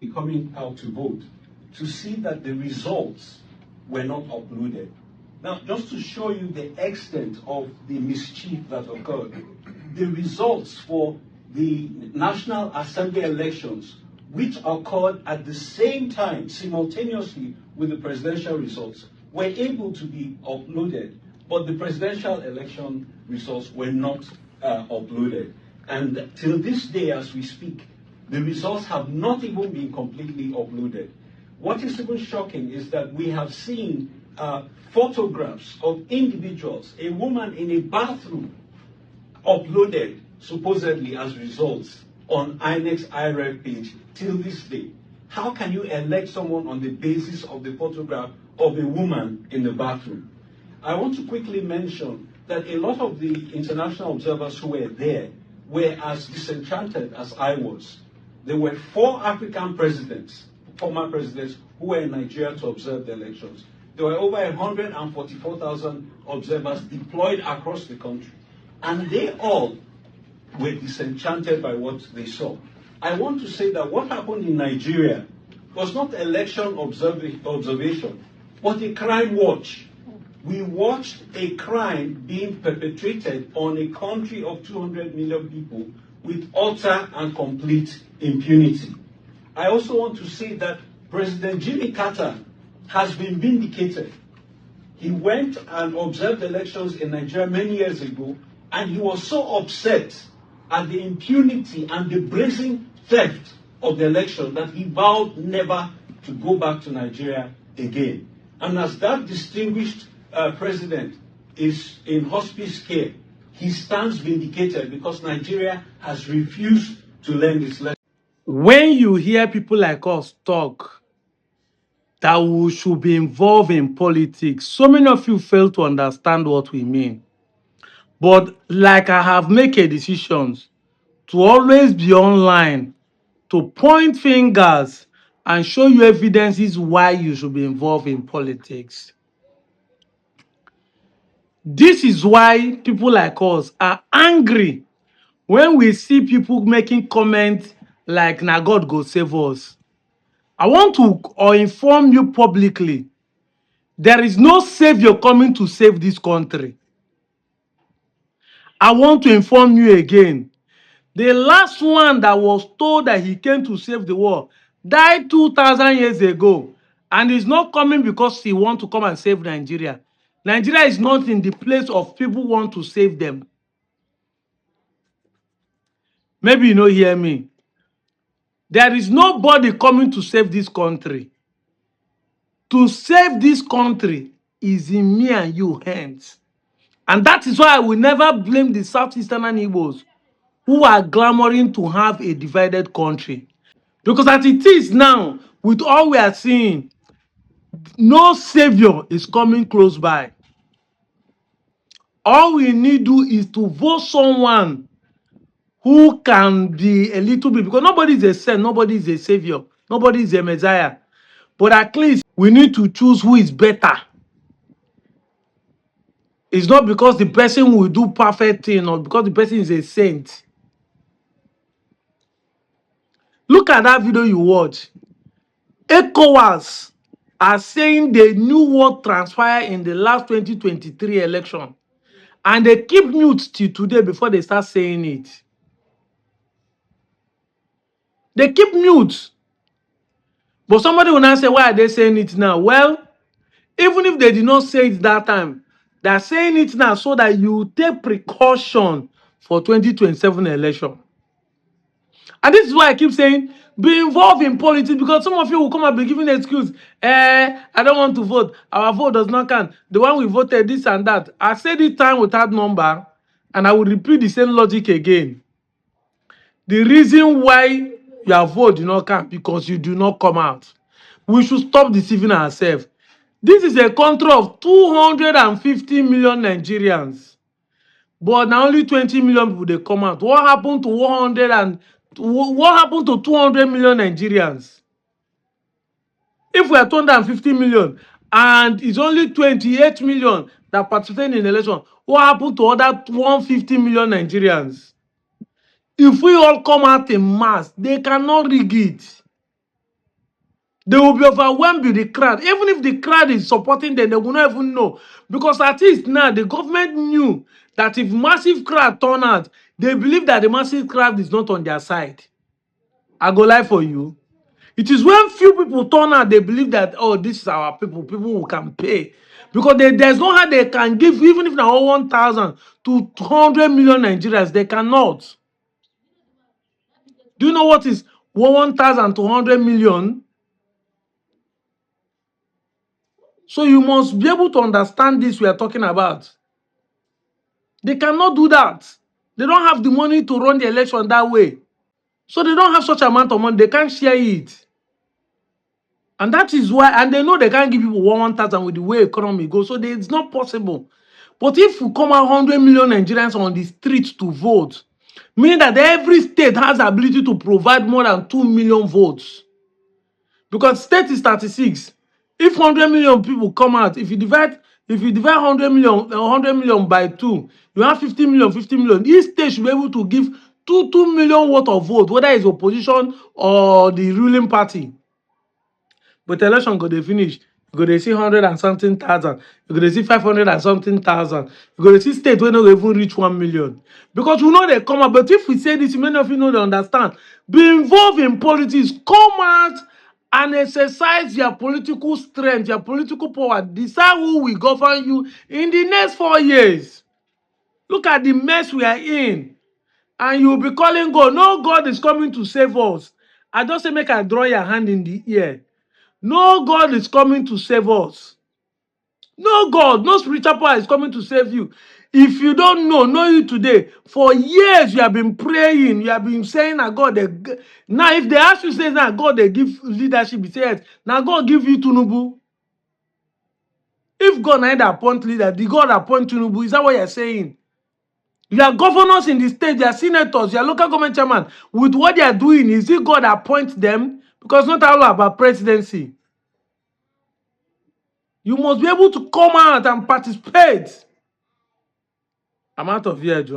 coming out to vote to see that the results were not uploaded. Now, just to show you the extent of the mischief that occurred, the results for the National Assembly elections, which occurred at the same time, simultaneously with the presidential results, were able to be uploaded, but the presidential election results were not uploaded. And till this day, as we speak, the results have not even been completely uploaded. What is even shocking is that we have seen photographs of individuals, a woman in a bathroom, uploaded supposedly as results on INEC's IREG page till this day. How can you elect someone on the basis of the photograph of a woman in the bathroom? I want to quickly mention that a lot of the international observers who were there were as disenchanted as I was. There were 4 African presidents, former presidents, who were in Nigeria to observe the elections. There were over 144,000 observers deployed across the country. And they all were disenchanted by what they saw. I want to say that what happened in Nigeria was not election observation, but a crime watch. We watched a crime being perpetrated on a country of 200 million people with utter and complete impunity. I also want to say that President Jimmy Carter has been vindicated. He went and observed elections in Nigeria many years ago, and he was so upset at the impunity and the brazen theft of the election that he vowed never to go back to Nigeria again. And as that distinguished president is in hospice care, he stands vindicated because Nigeria has refused to learn its lesson. When you hear people like us talk that we should be involved in politics, so many of you fail to understand what we mean. But like I have made a decision to always be online, to point fingers and show you evidences why you should be involved in politics. This is why people like us are angry when we see people making comments like, "Na God go save us." I want to inform you publicly, there is no savior coming to save this country. I want to inform you again. The last one that was told that he came to save the world died 2,000 years ago, and is not coming because he wants to come and save Nigeria. Nigeria is not in the place of people who want to save them. Maybe you don't hear me. There is nobody coming to save this country. To save this country is in me and you hands. And that is why I will never blame the Southeastern and Igbos who are clamoring to have a divided country. Because as it is now, with all we are seeing, no savior is coming close by. All we need to do is to vote someone who can be a little bit, because nobody is a saint, nobody is a savior, nobody is a messiah. But at least we need to choose who is better. It's not because the person will do perfect thing or because the person is a saint. Look at that video you watch. ECOWAS are saying they knew what transpired in the last 2023 election. And they keep mute till today before they start saying it. They keep mute. But somebody will now say, why are they saying it now? Well, even if they did not say it that time, they are saying it now so that you take precaution for 2027 election. And this is why I keep saying, be involved in politics, because some of you will come and be giving an excuse. I don't want to vote. Our vote does not count. The one we voted, this and that. I said it time without number, and I will repeat the same logic again. The reason why your vote do not count, because you do not come out. We should stop deceiving ourselves. This is a country of 250 million Nigerians. But now only 20 million people they come out. What happened to 200 million Nigerians? If we are 250 million and it's only 28 million that participate in the election, what happened to other 150 million Nigerians? If we all come out in mass, they cannot rig it. They will be overwhelmed with the crowd. Even if the crowd is supporting them, they will not even know. Because at least now, the government knew that if massive crowd turn out, they believe that the massive crowd is not on their side. I go lie for you. It is when few people turn out, they believe that, oh, this is our people who can pay. Because there's no how they can give, even if now 1,000 to 200 million Nigerians, they cannot. Do you know what is 1,000 to 100 million? So you must be able to understand this we are talking about. They cannot do that. They don't have the money to run the election that way. So they don't have such amount of money. They can't share it. And that is why, and they know they can't give people 1,000 with the way economy goes. So it's not possible. But if you come out 100 million Nigerians on the streets to vote, meaning that every state has the ability to provide more than 2 million votes. Because state is 36. If 100 million people come out, if you divide 100 million by 2, you have 50 million, 50 million. Each state should be able to give 2 million worth of vote, whether it's opposition or the ruling party. But election go dey finish, you go dey see 100 and something thousand, you go dey see 500 and something thousand, you go dey see state wey no go even reach 1 million. Because we know they come out, but if we say this, many of you know they understand. Be involved in politics, come out and exercise your political strength, your political power. Decide who will govern you in the next 4 years. Look at the mess we are in. And you'll be calling God. No, God is coming to save us. I just say make I draw your hand in the ear. No God is coming to save us. No God, no spiritual power is coming to save you. If you don't know you today. For years you have been praying, you have been saying that God. Now if they ask you, say now God they give leadership, he says now God give you Tinubu. If God neither appoint leader, the God appoint Tinubu. Is that what you're saying? You are governors in the state, you are senators, you are local government chairman. With what they are doing, is it God appoint them? Because not all about presidency. You must be able to come out and participate. I'm out of here, Joe.